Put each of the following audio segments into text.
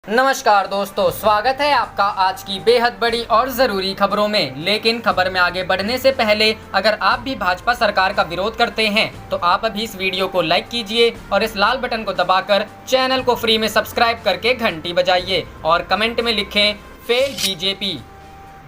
नमस्कार दोस्तों, स्वागत है आपका आज की बेहद बड़ी और ज़रूरी खबरों में। लेकिन खबर में आगे बढ़ने से पहले अगर आप भी भाजपा सरकार का विरोध करते हैं तो आप अभी इस वीडियो को लाइक कीजिए और इस लाल बटन को दबाकर चैनल को फ्री में सब्सक्राइब करके घंटी बजाइए और कमेंट में लिखें फेल बीजेपी।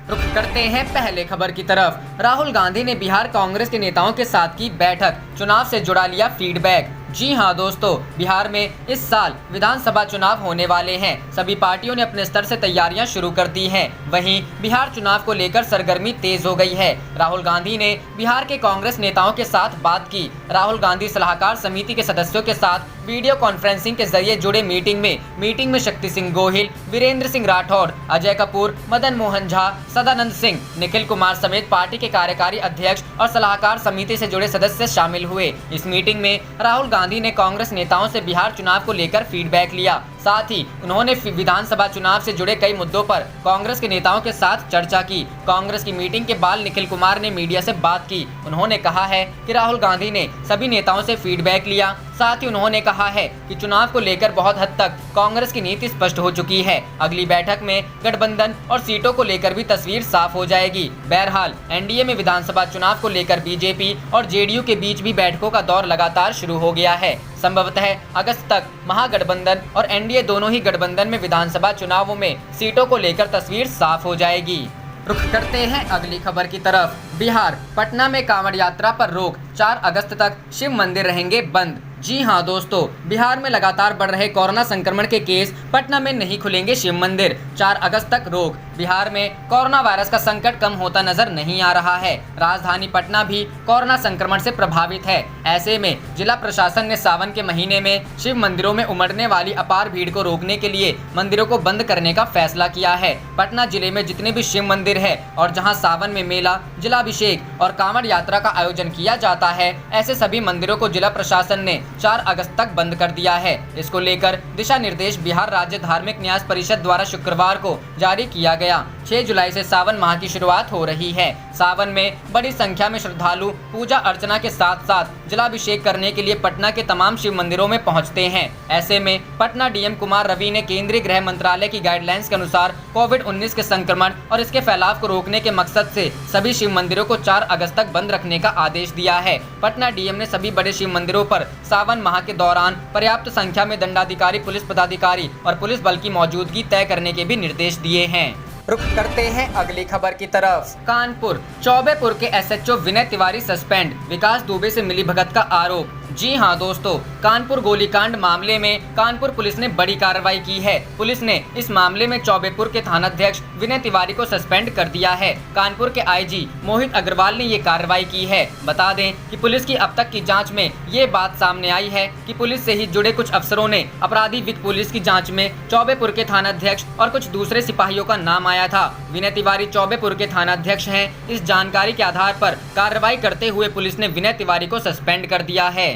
रुक करते हैं पहले खबर की तरफ। राहुल गांधी ने बिहार कांग्रेस के नेताओं के साथ की बैठक, चुनाव से जुड़ा लिया फीडबैक। जी हां दोस्तों, बिहार में इस साल विधानसभा चुनाव होने वाले हैं। सभी पार्टियों ने अपने स्तर से तैयारियां शुरू कर दी हैं। वहीं बिहार चुनाव को लेकर सरगर्मी तेज हो गई है। राहुल गांधी ने बिहार के कांग्रेस नेताओं के साथ बात की। राहुल गांधी सलाहकार समिति के सदस्यों के साथ वीडियो कॉन्फ्रेंसिंग के जरिए जुड़े मीटिंग में शक्ति सिंह गोहिल, वीरेंद्र सिंह राठौर, अजय कपूर, मदन मोहन झा, सदानंद सिंह, निखिल कुमार समेत पार्टी के कार्यकारी अध्यक्ष और सलाहकार समिति से जुड़े सदस्य शामिल हुए। इस मीटिंग में राहुल गांधी ने कांग्रेस नेताओं से बिहार चुनाव को लेकर फीडबैक लिया। साथ ही उन्होंने विधानसभा चुनाव से जुड़े कई मुद्दों पर कांग्रेस के नेताओं के साथ चर्चा की। कांग्रेस की मीटिंग के बाद निखिल कुमार ने मीडिया से बात की। उन्होंने कहा है कि राहुल गांधी ने सभी नेताओं से फीडबैक लिया। साथ ही उन्होंने कहा है कि चुनाव को लेकर बहुत हद तक कांग्रेस की नीति स्पष्ट हो चुकी है। अगली बैठक में गठबंधन और सीटों को लेकर भी तस्वीर साफ हो जाएगी। बहरहाल एनडीए में विधानसभा चुनाव को लेकर बीजेपी और जेडीयू के बीच भी बैठकों का दौर लगातार शुरू हो गया है। संभवतः अगस्त तक महागठबंधन और एनडीए दोनों ही गठबंधन में विधानसभा चुनावों में सीटों को लेकर तस्वीर साफ हो जाएगी। रुख करते हैं अगली खबर की तरफ। बिहार पटना में कांवड़ यात्रा पर रोक, 4 अगस्त तक शिव मंदिर रहेंगे बंद। जी हां दोस्तों, बिहार में लगातार बढ़ रहे कोरोना संक्रमण के केस, पटना में नहीं खुलेंगे शिव मंदिर, 4 अगस्त तक रोक। बिहार में कोरोना वायरस का संकट कम होता नजर नहीं आ रहा है। राजधानी पटना भी कोरोना संक्रमण से प्रभावित है। ऐसे में जिला प्रशासन ने सावन के महीने में शिव मंदिरों में उमड़ने वाली अपार भीड़ को रोकने के लिए मंदिरों को बंद करने का फैसला किया है। पटना जिले में जितने भी शिव मंदिर है और जहाँ सावन में मेला, जलाभिषेक और कांवड़ यात्रा का आयोजन किया जाता है, ऐसे सभी मंदिरों को जिला प्रशासन ने 4 अगस्त तक बंद कर दिया है। इसको लेकर दिशा निर्देश बिहार राज्य धार्मिक न्यास परिषद द्वारा शुक्रवार को जारी किया गया। 6 जुलाई से सावन माह की शुरुआत हो रही है। सावन में बड़ी संख्या में श्रद्धालु पूजा अर्चना के साथ साथ जलाभिषेक करने के लिए पटना के तमाम शिव मंदिरों में पहुंचते हैं। ऐसे में पटना डीएम कुमार रवि ने केंद्रीय गृह मंत्रालय की गाइडलाइंस के अनुसार कोविड-19 के संक्रमण और इसके फैलाव को रोकने के मकसद से सभी शिव मंदिरों को 4 अगस्त तक बंद रखने का आदेश दिया है। पटना डीएम ने सभी बड़े शिव मंदिरों पर सावन माह के दौरान पर्याप्त संख्या में दंडाधिकारी, पुलिस पदाधिकारी और पुलिस बल की मौजूदगी तय करने के भी निर्देश दिए हैं। रुक करते हैं अगली खबर की तरफ। कानपुर चौबेपुर के एसएचओ विनय तिवारी सस्पेंड, विकास दुबे से मिलीभगत का आरोप। जी हां दोस्तों, कानपुर गोलीकांड मामले में कानपुर पुलिस ने बड़ी कार्रवाई की है। पुलिस ने इस मामले में चौबेपुर के थानाध्यक्ष विनय तिवारी को सस्पेंड कर दिया है। कानपुर के आईजी मोहित अग्रवाल ने ये कार्रवाई की है। बता दें कि पुलिस की अब तक की जांच में ये बात सामने आई है कि पुलिस से ही जुड़े कुछ अफसरों ने अपराधी विक पुलिस की जांच में चौबेपुर के थानाध्यक्ष और कुछ दूसरे सिपाहियों का नाम आया था। विनय तिवारी चौबेपुर के थानाध्यक्ष हैं। इस जानकारी के आधार पर कार्रवाई करते हुए पुलिस ने विनय तिवारी को सस्पेंड कर दिया है।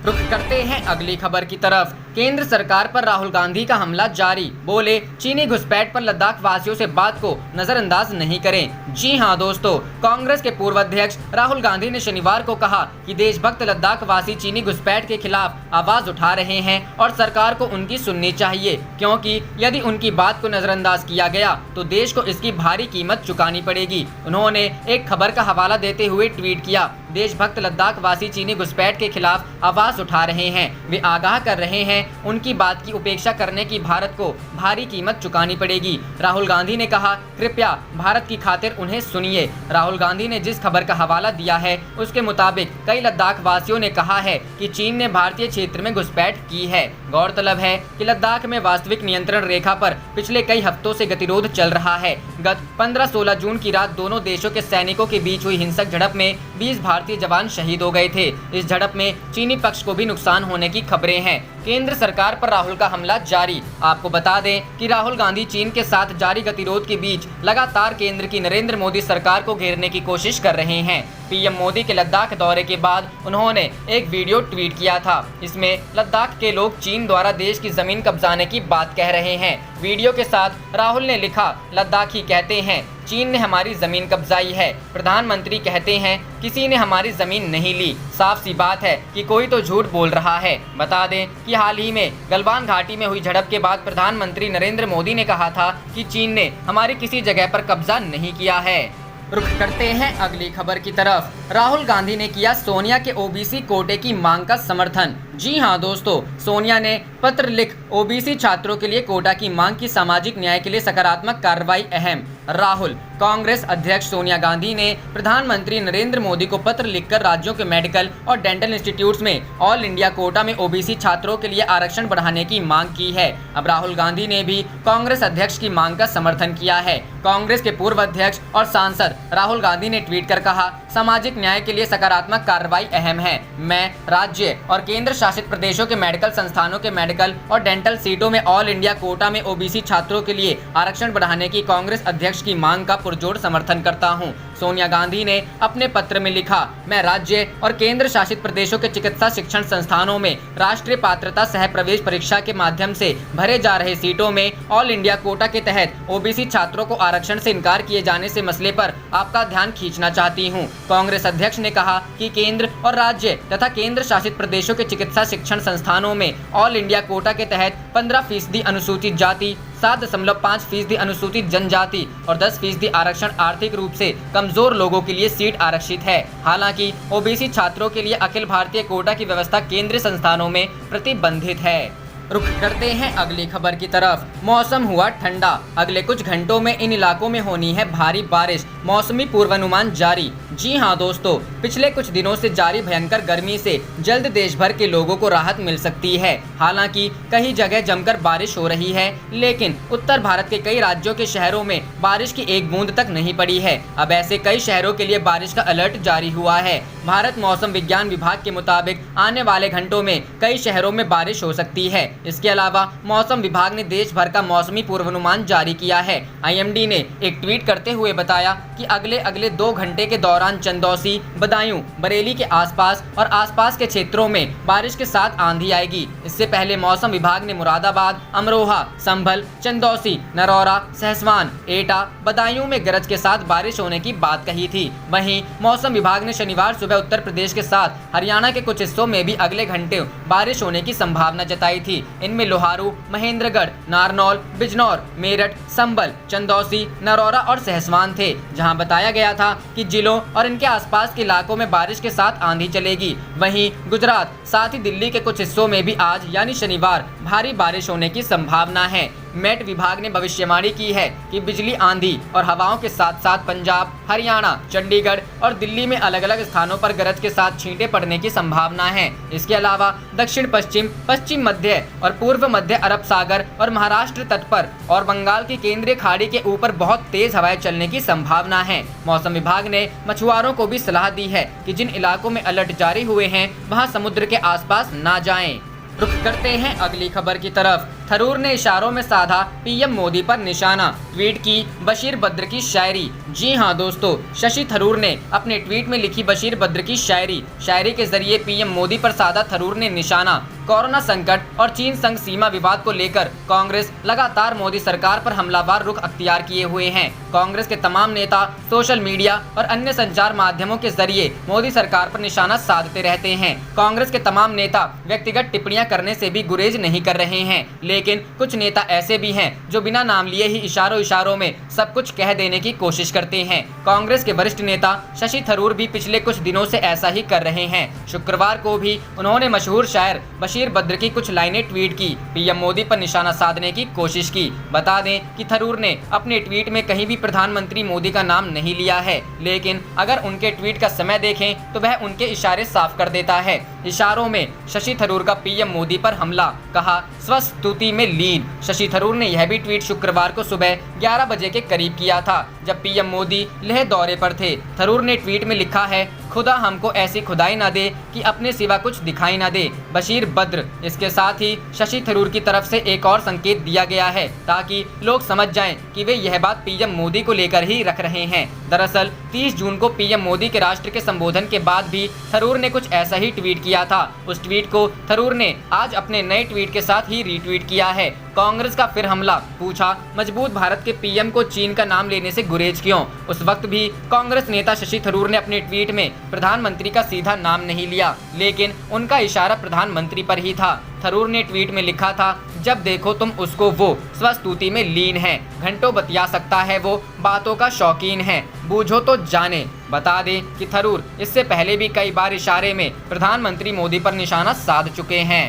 रुक करते हैं अगली खबर की तरफ। केंद्र सरकार पर राहुल गांधी का हमला जारी, बोले चीनी घुसपैठ पर लद्दाख वासियों से बात को नजरअंदाज नहीं करें। जी हां दोस्तों, कांग्रेस के पूर्व अध्यक्ष राहुल गांधी ने शनिवार को कहा कि देशभक्त लद्दाख वासी चीनी घुसपैठ के खिलाफ आवाज उठा रहे हैं और सरकार को उनकी सुननी चाहिए, क्योंकि यदि उनकी बात को नजरअंदाज किया गया तो देश को इसकी भारी कीमत चुकानी पड़ेगी। उन्होंने एक खबर का हवाला देते हुए ट्वीट किया, देशभक्त लद्दाख वासी चीनी घुसपैठ के खिलाफ आवाज उठा रहे हैं, वे आगाह कर रहे हैं, उनकी बात की उपेक्षा करने की भारत को भारी कीमत चुकानी पड़ेगी। राहुल गांधी ने कहा, कृपया भारत की खातिर उन्हें सुनिए। राहुल गांधी ने जिस खबर का हवाला दिया है उसके मुताबिक कई लद्दाख वासियों ने कहा है कि चीन ने भारतीय क्षेत्र में घुसपैठ की है। गौरतलब है कि लद्दाख में वास्तविक नियंत्रण रेखा पर पिछले कई हफ्तों से गतिरोध चल रहा है। गत 15-16 जून की रात दोनों देशों के सैनिकों के बीच हुई हिंसक झड़प में 20 भारतीय जवान शहीद हो गए थे। इस झड़प में चीनी पक्ष को भी नुकसान होने की खबरें हैं। केंद्र सरकार पर राहुल का हमला जारी। आपको बता दें कि राहुल गांधी चीन के साथ जारी गतिरोध के बीच लगातार केंद्र की नरेंद्र मोदी सरकार को घेरने की कोशिश कर रहे हैं। पीएम मोदी के लद्दाख दौरे के बाद उन्होंने एक वीडियो ट्वीट किया था। इसमें लद्दाख के लोग चीन द्वारा देश की जमीन कब्जाने की बात कह रहे हैं। वीडियो के साथ राहुल ने लिखा, लद्दाखी कहते हैं चीन ने हमारी जमीन कब्जाई है। प्रधानमंत्री कहते हैं किसी ने हमारी जमीन नहीं ली। साफ सी बात है कि कोई तो झूठ बोल रहा है। बता दें कि हाल ही में गलवान घाटी में हुई झड़प के बाद प्रधानमंत्री नरेंद्र मोदी ने कहा था कि चीन ने हमारी किसी जगह पर कब्जा नहीं किया है। रुख करते हैं अगली खबर की तरफ। राहुल गांधी ने किया सोनिया के ओबीसी कोटे की मांग का समर्थन। जी हां दोस्तों, सोनिया ने पत्र लिख ओबीसी छात्रों के लिए कोटा की मांग की। सामाजिक न्याय के लिए सकारात्मक कार्रवाई अहम। राहुल कांग्रेस अध्यक्ष सोनिया गांधी ने प्रधानमंत्री नरेंद्र मोदी को पत्र लिखकर राज्यों के मेडिकल और डेंटल इंस्टीट्यूट्स में ऑल इंडिया कोटा में ओबीसी छात्रों के लिए आरक्षण बढ़ाने की मांग की है। अब राहुल गांधी ने भी कांग्रेस अध्यक्ष की मांग का समर्थन किया है। कांग्रेस के पूर्व अध्यक्ष और सांसद राहुल गांधी ने ट्वीट कर कहा, सामाजिक न्याय के लिए सकारात्मक कार्रवाई अहम है। मैं राज्य और केंद्र शासित प्रदेशों के मेडिकल संस्थानों के मेडिकल और डेंटल सीटों में ऑल इंडिया कोटा में ओबीसी छात्रों के लिए आरक्षण बढ़ाने की कांग्रेस अध्यक्ष की मांग का पुरजोर समर्थन करता हूं। सोनिया गांधी ने अपने पत्र में लिखा, मैं राज्य और केंद्र शासित प्रदेशों के चिकित्सा शिक्षण संस्थानों में राष्ट्रीय पात्रता सह प्रवेश परीक्षा के माध्यम से भरे जा रहे सीटों में ऑल इंडिया कोटा के तहत ओबीसी छात्रों को आरक्षण से इनकार किए जाने से मसले पर आपका ध्यान खींचना चाहती हूं। कांग्रेस अध्यक्ष ने कहा कि केंद्र और राज्य तथा केंद्र शासित प्रदेशों के चिकित्सा शिक्षण संस्थानों में ऑल इंडिया कोटा के तहत 15% अनुसूचित जाति, 7.5% अनुसूचित जनजाति और 10% आरक्षण आर्थिक रूप से कमजोर लोगों के लिए सीट आरक्षित है। हालांकि ओबीसी छात्रों के लिए अखिल भारतीय कोटा की व्यवस्था केंद्रीय संस्थानों में प्रतिबंधित है। रुख करते हैं अगली खबर की तरफ। मौसम हुआ ठंडा, अगले कुछ घंटों में इन इलाकों में होनी है भारी बारिश। मौसमी पूर्वानुमान जारी। जी हां दोस्तों, पिछले कुछ दिनों से जारी भयंकर गर्मी से जल्द देश भर के लोगों को राहत मिल सकती है। हालांकि कई जगह जमकर बारिश हो रही है, लेकिन उत्तर भारत के कई राज्यों के शहरों में बारिश की एक बूंद तक नहीं पड़ी है। अब ऐसे कई शहरों के लिए बारिश का अलर्ट जारी हुआ है। भारत मौसम विज्ञान विभाग के मुताबिक आने वाले घंटों में कई शहरों में बारिश हो सकती है। इसके अलावा मौसम विभाग ने देश भर का मौसमी पूर्वानुमान जारी किया है। आईएमडी ने एक ट्वीट करते हुए बताया कि अगले 2 घंटे के दौरान चंदौसी, बदायूं, बरेली के आसपास और आसपास के क्षेत्रों में बारिश के साथ आंधी आएगी। इससे पहले मौसम विभाग ने मुरादाबाद, अमरोहा, संभल, चंदौसी, नरौरा, सहसवान, एटा, बदायूं में गरज के साथ बारिश होने की बात कही थी। वहीं मौसम विभाग ने शनिवार सुबह उत्तर प्रदेश के साथ हरियाणा के कुछ हिस्सों में भी अगले घंटे बारिश होने की संभावना जताई थी। इनमें लोहारू, महेंद्रगढ़, नारनौल, बिजनौर, मेरठ, संभल, चंदौसी, नरौरा और सहसवान थे, जहां बताया गया था कि जिलों और इनके आसपास के इलाकों में बारिश के साथ आंधी चलेगी। वहीं गुजरात साथ ही दिल्ली के कुछ हिस्सों में भी आज यानी शनिवार भारी बारिश होने की संभावना है। मेट विभाग ने भविष्यवाणी की है कि बिजली, आंधी और हवाओं के साथ साथ पंजाब, हरियाणा, चंडीगढ़ और दिल्ली में अलग अलग स्थानों पर गरज के साथ छींटे पड़ने की संभावना है। इसके अलावा दक्षिण पश्चिम, पश्चिम मध्य और पूर्व मध्य अरब सागर और महाराष्ट्र तट पर और बंगाल की केंद्रीय खाड़ी के ऊपर बहुत तेज हवाएं चलने की संभावना है। मौसम विभाग ने मछुआरों को भी सलाह दी है कि जिन इलाकों में अलर्ट जारी हुए हैं वहां समुद्र के आसपास ना जाएं। रुख करते हैं अगली खबर की तरफ। थरूर ने इशारों में साधा पीएम मोदी पर निशाना, ट्वीट की बशीर बद्र की शायरी। जी हां दोस्तों, शशि थरूर ने अपने ट्वीट में लिखी बशीर बद्र की शायरी के जरिए पीएम मोदी पर साधा थरूर ने निशाना। कोरोना संकट और चीन संग सीमा विवाद को लेकर कांग्रेस लगातार मोदी सरकार पर हमलावर रुख अख्तियार किए हुए हैं। कांग्रेस के तमाम नेता सोशल मीडिया और अन्य संचार माध्यमों के जरिए मोदी सरकार पर निशाना साधते रहते हैं। कांग्रेस के तमाम नेता व्यक्तिगत टिप्पणियां करने से भी गुरेज नहीं कर रहे हैं, लेकिन कुछ नेता ऐसे भी हैं जो बिना नाम लिए ही इशारों में सब कुछ कह देने की कोशिश करते हैं। कांग्रेस के वरिष्ठ नेता शशि थरूर भी पिछले कुछ दिनों से ऐसा ही कर रहे हैं। शुक्रवार को भी उन्होंने मशहूर शायर बशीर बद्र की कुछ लाइनें ट्वीट की, पीएम मोदी पर निशाना साधने की कोशिश की। बता दें कि थरूर ने अपने ट्वीट में कहीं भी प्रधानमंत्री मोदी का नाम नहीं लिया है, लेकिन अगर उनके ट्वीट का समय देखें तो वह उनके इशारे साफ कर देता है। इशारों में शशि थरूर का पीएम मोदी पर हमला, कहा स्वस्तुति में लीन। शशि थरूर ने यह भी ट्वीट शुक्रवार को सुबह 11 बजे के करीब किया था, जब पीएम मोदी लेह दौरे पर थे। थरूर ने ट्वीट में लिखा है, खुदा हमको ऐसी खुदाई ना दे कि अपने सिवा कुछ दिखाई ना दे, बशीर बद्र। इसके साथ ही शशि थरूर की तरफ से एक और संकेत दिया गया है ताकि लोग समझ जाएं कि वे यह बात पीएम मोदी को लेकर ही रख रहे हैं। दरअसल 30 जून को पीएम मोदी के राष्ट्र के संबोधन के बाद भी थरूर ने कुछ ऐसा ही ट्वीट किया था। उस ट्वीट को थरूर ने आज अपने नए ट्वीट के साथ ही रीट्वीट किया है। कांग्रेस का फिर हमला, पूछा मजबूत भारत के पीएम को चीन का नाम लेने से गुरेज क्यों। उस वक्त भी कांग्रेस नेता शशि थरूर ने अपने ट्वीट में प्रधानमंत्री का सीधा नाम नहीं लिया, लेकिन उनका इशारा प्रधानमंत्री पर ही था। थरूर ने ट्वीट में लिखा था, जब देखो तुम उसको, वो स्वस्तुति में लीन है, घंटों बतिया सकता है, वो बातों का शौकीन है, बूझो तो जाने। बता दें कि थरूर इससे पहले भी कई बार इशारे में प्रधानमंत्री मोदी पर निशाना साध चुके हैं।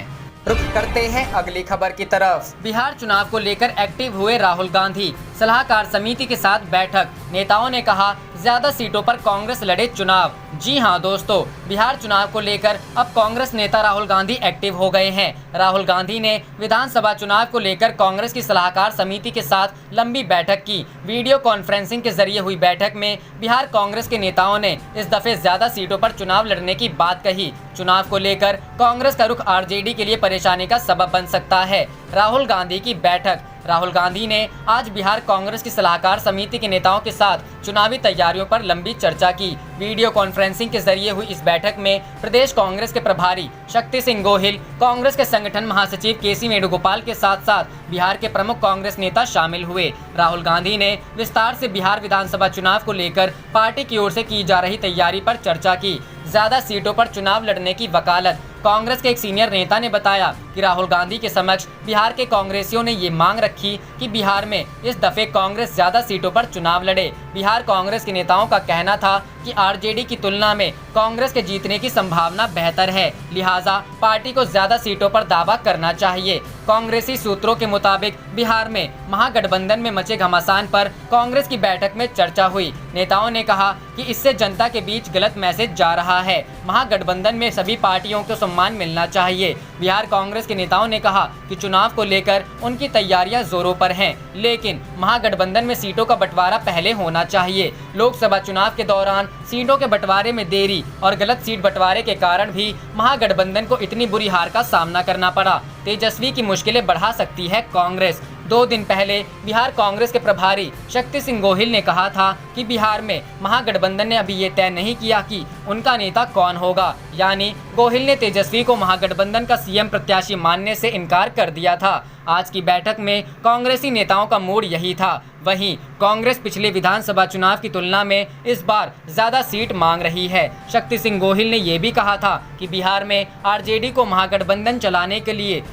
रुख करते हैं अगली खबर की तरफ। बिहार चुनाव को लेकर एक्टिव हुए राहुल गांधी, सलाहकार समिति के साथ बैठक, नेताओं ने कहा ज्यादा सीटों पर कांग्रेस लड़े चुनाव। जी हां दोस्तों, बिहार चुनाव को लेकर अब कांग्रेस नेता राहुल गांधी एक्टिव हो गए हैं। राहुल गांधी ने विधानसभा चुनाव को लेकर कांग्रेस की सलाहकार समिति के साथ लंबी बैठक की। वीडियो कॉन्फ्रेंसिंग के जरिए हुई बैठक में बिहार कांग्रेस के नेताओं ने इस दफे ज्यादा सीटों पर चुनाव लड़ने की बात कही। चुनाव को लेकर कांग्रेस का रुख आरजेडी के लिए परेशानी का सबब बन सकता है। राहुल गांधी की बैठक। राहुल गांधी ने आज बिहार कांग्रेस की सलाहकार समिति के नेताओं के साथ चुनावी तैयारियों पर लंबी चर्चा की। वीडियो कॉन्फ्रेंसिंग के जरिए हुई इस बैठक में प्रदेश कांग्रेस के प्रभारी शक्ति सिंह गोहिल, कांग्रेस के संगठन महासचिव केसी वेणुगोपाल के साथ साथ बिहार के प्रमुख कांग्रेस नेता शामिल हुए। राहुल गांधी ने विस्तार से बिहार विधानसभा चुनाव को लेकर पार्टी की ओर से की जा रही तैयारी पर चर्चा की। ज्यादा सीटों पर चुनाव लड़ने की वकालत। कांग्रेस के एक सीनियर नेता ने बताया कि राहुल गांधी के समक्ष बिहार के कांग्रेसियों ने ये मांग रखी कि बिहार में इस दफे कांग्रेस ज्यादा सीटों पर चुनाव लड़े। बिहार कांग्रेस के नेताओं का कहना था कि आरजेडी की तुलना में कांग्रेस के जीतने की संभावना बेहतर है, लिहाजा पार्टी को ज्यादा सीटों पर दावा करना चाहिए। कांग्रेसी सूत्रों के मुताबिक बिहार में महागठबंधन में मचे घमासान पर कांग्रेस की बैठक में चर्चा हुई। नेताओं ने कहा कि इससे जनता के बीच गलत मैसेज जा रहा है। महागठबंधन में सभी पार्टियों को सम्मान मिलना चाहिए। बिहार कांग्रेस के नेताओं ने कहा कि चुनाव को लेकर उनकी तैयारियां जोरों पर हैं, लेकिन महागठबंधन में सीटों का बंटवारा पहले होना चाहिए। लोकसभा चुनाव के दौरान सीटों के बंटवारे में देरी और गलत सीट बंटवारे के कारण भी महागठबंधन को इतनी बुरी हार का सामना करना पड़ा। तेजस्वी की मुश्किलें बढ़ा सकती है कांग्रेस। 2 दिन पहले बिहार कांग्रेस के प्रभारी शक्ति सिंह गोहिल ने कहा था कि बिहार में महागठबंधन ने अभी ये तय नहीं किया कि उनका नेता कौन होगा। यानी गोहिल ने तेजस्वी को महागठबंधन का सीएम प्रत्याशी मानने से इनकार कर दिया था। आज की बैठक में कांग्रेसी नेताओं का मूड यही था। वहीं कांग्रेस पिछले विधानसभा चुनाव की तुलना में इस बार ज्यादा सीट मांग रही है। शक्ति सिंह गोहिल ने यह भी कहा था कि बिहार में आरजेडी को महागठबंधन चलाने के लिए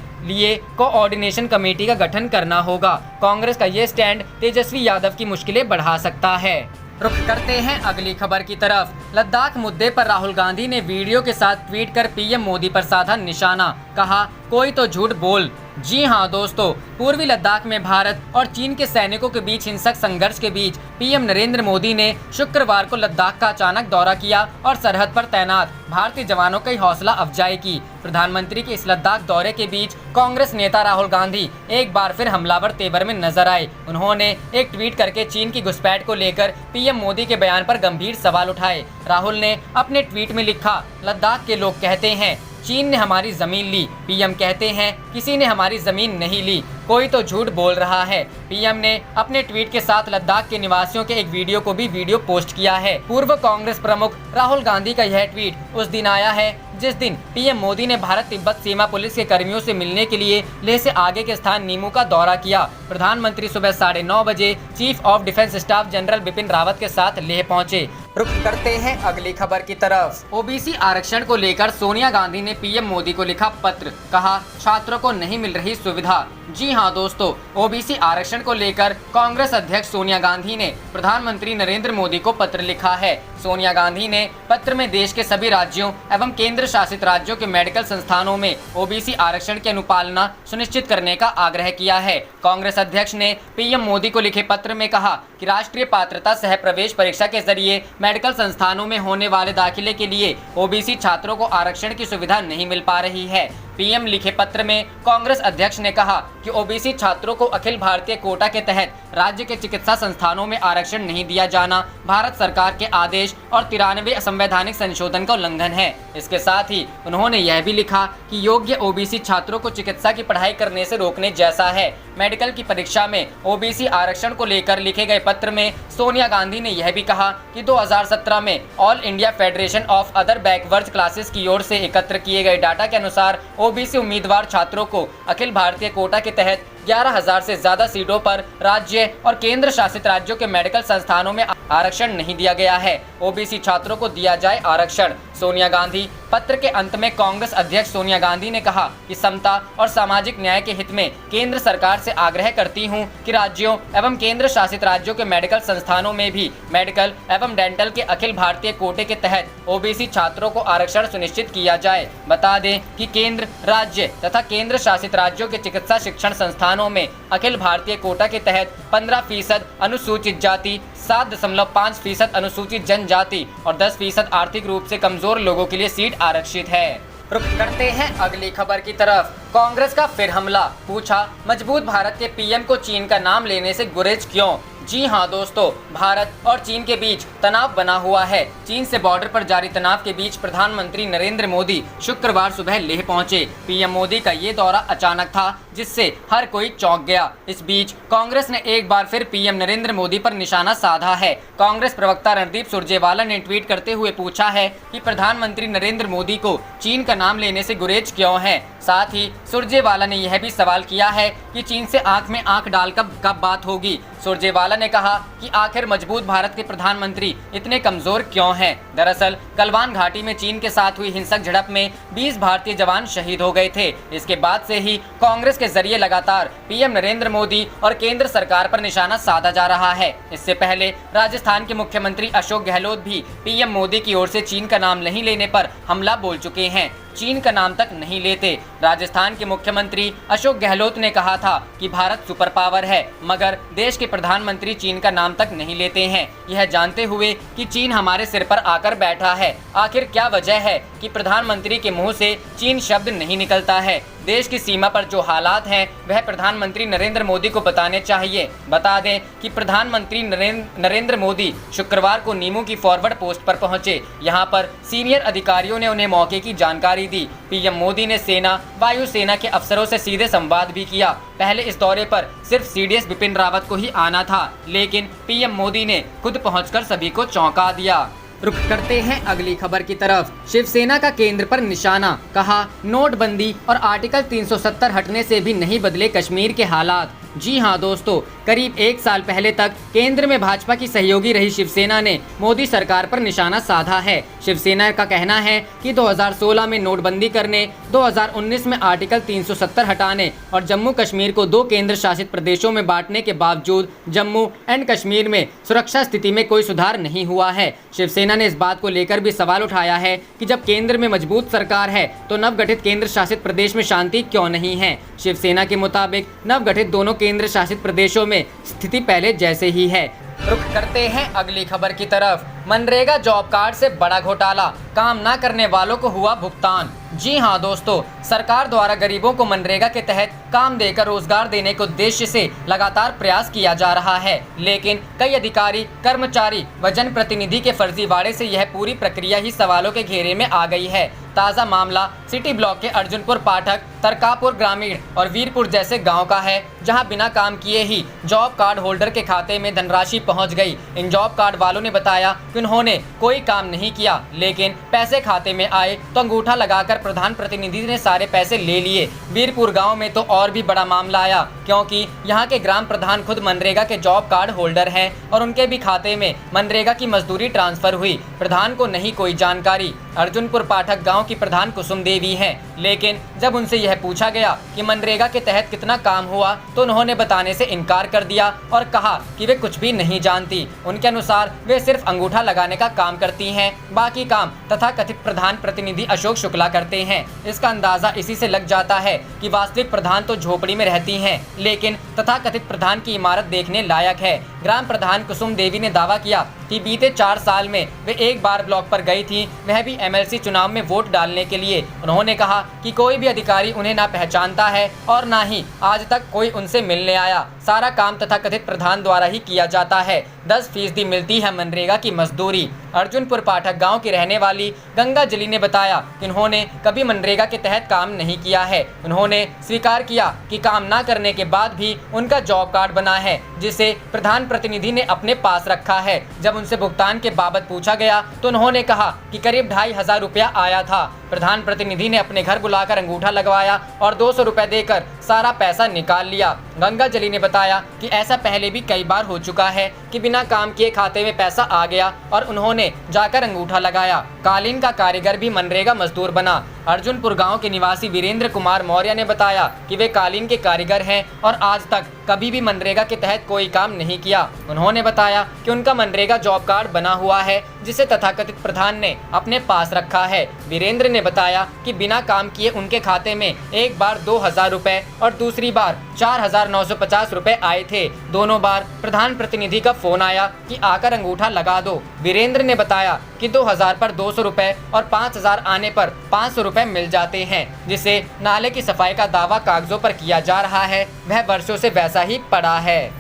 कोऑर्डिनेशन कमेटी का गठन करना होगा। कांग्रेस का ये स्टैंड तेजस्वी यादव की मुश्किलें बढ़ा सकता है। रुख करते हैं अगली खबर की तरफ। लद्दाख मुद्दे पर राहुल गांधी ने वीडियो के साथ ट्वीट कर पीएम मोदी पर साधा निशाना, कहा कोई तो झूठ बोल। जी हां दोस्तों, पूर्वी लद्दाख में भारत और चीन के सैनिकों के बीच हिंसक संघर्ष के बीच पीएम नरेंद्र मोदी ने शुक्रवार को लद्दाख का अचानक दौरा किया और सरहद पर तैनात भारतीय जवानों की हौसला अफजाई की। प्रधानमंत्री के इस लद्दाख दौरे के बीच कांग्रेस नेता राहुल गांधी एक बार फिर हमलावर तेवर में नजर आए। उन्होंने एक ट्वीट करके चीन की घुसपैठ को लेकर पीएम मोदी के बयान पर गंभीर सवाल उठाए। राहुल ने अपने ट्वीट में लिखा, लद्दाख के लोग कहते हैं चीन ने हमारी जमीन ली, पीएम कहते हैं किसी ने हमारी जमीन नहीं ली, कोई तो झूठ बोल रहा है। पीएम ने अपने ट्वीट के साथ लद्दाख के निवासियों के एक वीडियो को भी पोस्ट किया है। पूर्व कांग्रेस प्रमुख राहुल गांधी का यह ट्वीट उस दिन आया है जिस दिन पीएम मोदी ने भारत तिब्बत सीमा पुलिस के कर्मियों से मिलने के लिए लेह से आगे के स्थान नीमू का दौरा किया। प्रधानमंत्री सुबह 9:30 बजे chief of defence staff general Bipin Rawat के साथ लेह पहुंचे। रुख करते हैं अगली खबर की तरफ। ओबीसी आरक्षण को लेकर सोनिया गांधी ने पीएम मोदी को लिखा पत्र, कहा छात्रों को नहीं मिल रही सुविधा। जी हां दोस्तों, ओबीसी आरक्षण को लेकर कांग्रेस अध्यक्ष सोनिया गांधी ने प्रधानमंत्री नरेंद्र मोदी को पत्र लिखा है। सोनिया गांधी ने पत्र में देश के सभी राज्यों एवं केंद्र शासित राज्यों के मेडिकल संस्थानों में ओबीसी आरक्षण की अनुपालना सुनिश्चित करने का आग्रह किया है। कांग्रेस अध्यक्ष ने पीएम मोदी को लिखे पत्र में कहा कि राष्ट्रीय पात्रता सह प्रवेश परीक्षा के जरिए मेडिकल संस्थानों में होने वाले दाखिले के लिए ओबीसी छात्रों को आरक्षण की सुविधा नहीं मिल पा रही है। पीएम लिखे पत्र में कांग्रेस अध्यक्ष ने कहा कि ओबीसी छात्रों को अखिल भारतीय कोटा के तहत राज्य के चिकित्सा संस्थानों में आरक्षण नहीं दिया जाना भारत सरकार के आदेश और 93वें संवैधानिक संशोधन का उल्लंघन है। इसके साथ ही उन्होंने यह भी लिखा कि योग्य ओबीसी छात्रों को चिकित्सा की पढ़ाई करने से रोकने जैसा है। मेडिकल की परीक्षा में ओबीसी आरक्षण को लेकर लिखे गए पत्र में सोनिया गांधी ने यह भी कहा कि 2017 में all India federation of other backward classes की ओर से एकत्र किए गए डाटा के अनुसार ओबीसी उम्मीदवार छात्रों को अखिल भारतीय कोटा के तहत 11,000 से ज्यादा सीटों पर राज्य और केंद्र शासित राज्यों के मेडिकल संस्थानों में आरक्षण नहीं दिया गया है। ओबीसी छात्रों को दिया जाए आरक्षण। सोनिया गांधी। पत्र के अंत में कांग्रेस अध्यक्ष सोनिया गांधी ने कहा कि समता और सामाजिक न्याय के हित में केंद्र सरकार से आग्रह करती हूं कि राज्यों एवं केंद्र शासित राज्यों के मेडिकल संस्थानों में भी मेडिकल एवं डेंटल के अखिल भारतीय कोटे के तहत ओबीसी छात्रों को आरक्षण सुनिश्चित किया जाए। बता दें कि केंद्र, राज्य तथा केंद्र शासित राज्यों के चिकित्सा शिक्षण संस्थानों में अखिल भारतीय कोटा के तहत 15% अनुसूचित जाति, 7.5% अनुसूचित जनजाति और 10% आर्थिक रूप से कमजोर लोगों के लिए सीट आरक्षित है। रुक करते हैं अगली खबर की तरफ। कांग्रेस का फिर हमला, पूछा मजबूत भारत के पीएम को चीन का नाम लेने से गुरेज क्यों। जी हां दोस्तों, भारत और चीन के बीच तनाव बना हुआ है। चीन से बॉर्डर पर जारी तनाव के बीच प्रधानमंत्री नरेंद्र मोदी शुक्रवार सुबह लेह पहुंचे। पीएम मोदी का ये दौरा अचानक था जिससे हर कोई चौंक गया। इस बीच कांग्रेस ने एक बार फिर पीएम नरेंद्र मोदी पर निशाना साधा है। कांग्रेस प्रवक्ता रणदीप सुरजेवाला ने ट्वीट करते हुए पूछा है कि प्रधानमंत्री नरेंद्र मोदी को चीन का नाम लेने से गुरेज क्यों है। साथ ही सुरजेवाला ने यह भी सवाल किया है कि चीन से आंख में आंख डाल कब बात होगी। सुरजेवाला ने कहा कि आखिर मजबूत भारत के प्रधानमंत्री इतने कमजोर क्यों हैं। दरअसल गलवान घाटी में चीन के साथ हुई हिंसक झड़प में 20 भारतीय जवान शहीद हो गए थे। इसके बाद से ही कांग्रेस के जरिए लगातार पीएम नरेंद्र मोदी और केंद्र सरकार पर निशाना साधा जा रहा है। इससे पहले राजस्थान के मुख्यमंत्री अशोक गहलोत भी पीएम मोदी की ओर से चीन का नाम नहीं लेने पर हमला बोल चुके हैं। चीन का नाम तक नहीं लेते। राजस्थान के मुख्यमंत्री अशोक गहलोत ने कहा था कि भारत सुपर पावर है, मगर देश के प्रधानमंत्री चीन का नाम तक नहीं लेते हैं, यह जानते हुए कि चीन हमारे सिर पर आकर बैठा है। आखिर क्या वजह है कि प्रधानमंत्री के मुंह से चीन शब्द नहीं निकलता है। देश की सीमा पर जो हालात हैं वह प्रधानमंत्री नरेंद्र मोदी को बताने चाहिए। बता दें कि प्रधानमंत्री नरेंद्र मोदी शुक्रवार को नीमू की फॉरवर्ड पोस्ट पर पहुंचे। यहां पर सीनियर अधिकारियों ने उन्हें मौके की जानकारी दी। पीएम मोदी ने सेना, वायुसेना के अफसरों से सीधे संवाद भी किया। पहले इस दौरे पर सिर्फ सीडीएस बिपिन रावत को ही आना था, लेकिन पीएम मोदी ने खुद पहुंचकर सभी को चौंका दिया। रुक करते हैं अगली खबर की तरफ। शिवसेना का केंद्र पर निशाना, कहा नोटबंदी और आर्टिकल 370 हटने से भी नहीं बदले कश्मीर के हालात। जी हां दोस्तों, करीब एक साल पहले तक केंद्र में भाजपा की सहयोगी रही शिवसेना ने मोदी सरकार पर निशाना साधा है। शिवसेना का कहना है कि 2016 में नोटबंदी करने, 2019 में आर्टिकल 370 हटाने और जम्मू कश्मीर को 2 केंद्र शासित प्रदेशों में बांटने के बावजूद जम्मू एंड कश्मीर में सुरक्षा स्थिति में कोई सुधार नहीं हुआ है। शिवसेना ने इस बात को लेकर भी सवाल उठाया है कि जब केंद्र में मजबूत सरकार है तो नवगठित केंद्र शासित प्रदेश में शांति क्यों नहीं है। शिवसेना के मुताबिक नवगठित दोनों केंद्र शासित प्रदेशों में स्थिति पहले जैसे ही है। रुख करते हैं अगली खबर की तरफ। मनरेगा जॉब कार्ड से बड़ा घोटाला, काम न करने वालों को हुआ भुगतान। जी हां दोस्तों, सरकार द्वारा गरीबों को मनरेगा के तहत काम देकर रोजगार देने के उद्देश्य से लगातार प्रयास किया जा रहा है, लेकिन कई अधिकारी, कर्मचारी व जनप्रतिनिधि के फर्जीवाड़े से यह पूरी प्रक्रिया ही सवालों के घेरे में आ गई है। ताज़ा मामला सिटी ब्लॉक के अर्जुनपुर पाठक, तरकापुर ग्रामीण और वीरपुर जैसे गांव का है, जहां बिना काम किए ही जॉब कार्ड होल्डर के खाते में धनराशि पहुंच गई। इन जॉब कार्ड वालों ने बताया कि उन्होंने कोई काम नहीं किया, लेकिन पैसे खाते में आए तो अंगूठा लगाकर प्रधान प्रतिनिधि ने सारे पैसे ले लिए। वीरपुर गांव में तो और भी बड़ा मामला आया, क्योंकि यहां के ग्राम प्रधान खुद मनरेगा के जॉब कार्ड होल्डर हैं और उनके भी खाते में मनरेगा की मजदूरी ट्रांसफर हुई। प्रधान को नहीं कोई जानकारी। अर्जुनपुर पाठक गांव की प्रधान कुसुम देवी हैं, लेकिन जब उनसे यह पूछा गया कि मनरेगा के तहत कितना काम हुआ तो उन्होंने बताने से इनकार कर दिया और कहा कि वे कुछ भी नहीं जानती। उनके अनुसार वे सिर्फ अंगूठा लगाने का काम करती हैं, बाकी काम तथा कथित प्रधान प्रतिनिधि अशोक शुक्ला करते हैं। इसका अंदाजा इसी से लग जाता है कि वास्तविक प्रधान तो झोपड़ी में रहती हैं, लेकिन तथाकथित प्रधान की इमारत देखने लायक है। ग्राम प्रधान कुसुम देवी ने दावा किया कि बीते 4 साल में वे एक बार ब्लॉक पर गई थी, वह भी एमएलसी चुनाव में वोट डालने के लिए। उन्होंने कहा कि कोई भी अधिकारी उन्हें ना पहचानता है और ना ही आज तक कोई उनसे मिलने आया। सारा काम तथाकथित प्रधान द्वारा ही किया जाता है। 10% मिलती है मनरेगा की मजदूरी। अर्जुनपुर पाठक गांव की रहने वाली गंगा जली ने बताया कि उन्होंने कभी मनरेगा के तहत काम नहीं किया है। उन्होंने स्वीकार किया कि काम न करने के बाद भी उनका जॉब कार्ड बना है, जिसे प्रधान प्रतिनिधि ने अपने पास रखा है। जब उनसे भुगतान के बाबत पूछा गया तो उन्होंने कहा कि करीब 2500 रुपया आया था। प्रधान प्रतिनिधि ने अपने घर बुलाकर अंगूठा लगवाया और 200 रुपए देकर सारा पैसा निकाल लिया। गंगा जली ने बताया कि ऐसा पहले भी कई बार हो चुका है कि बिना काम किए खाते में पैसा आ गया और उन्होंने जाकर अंगूठा लगाया। कालीन का कारीगर भी मनरेगा मजदूर बना। अर्जुनपुर गांव के निवासी वीरेंद्र कुमार मौर्य ने बताया कि वे कालीन के कारीगर हैं और आज तक कभी भी मनरेगा के तहत कोई काम नहीं किया। उन्होंने बताया कि उनका मनरेगा जॉब कार्ड बना हुआ है, जिसे तथाकथित प्रधान ने अपने पास रखा है। वीरेंद्र ने बताया कि बिना काम किए उनके खाते में एक बार 2000 रुपए और दूसरी बार 4950 रुपए आए थे। दोनों बार प्रधान प्रतिनिधि का फोन आया कि आकर अंगूठा लगा दो। वीरेंद्र ने बताया कि 2000 पर 200 रुपए और 5000 आने पर 500 रुपए मिल जाते हैं, जिसे नाले की सफाई का दावा कागजों पर किया जा रहा है, वह वर्षों से वैसा ही पड़ा है।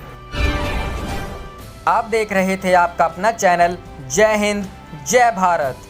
आप देख रहे थे आपका अपना चैनल जय हिंद जय भारत।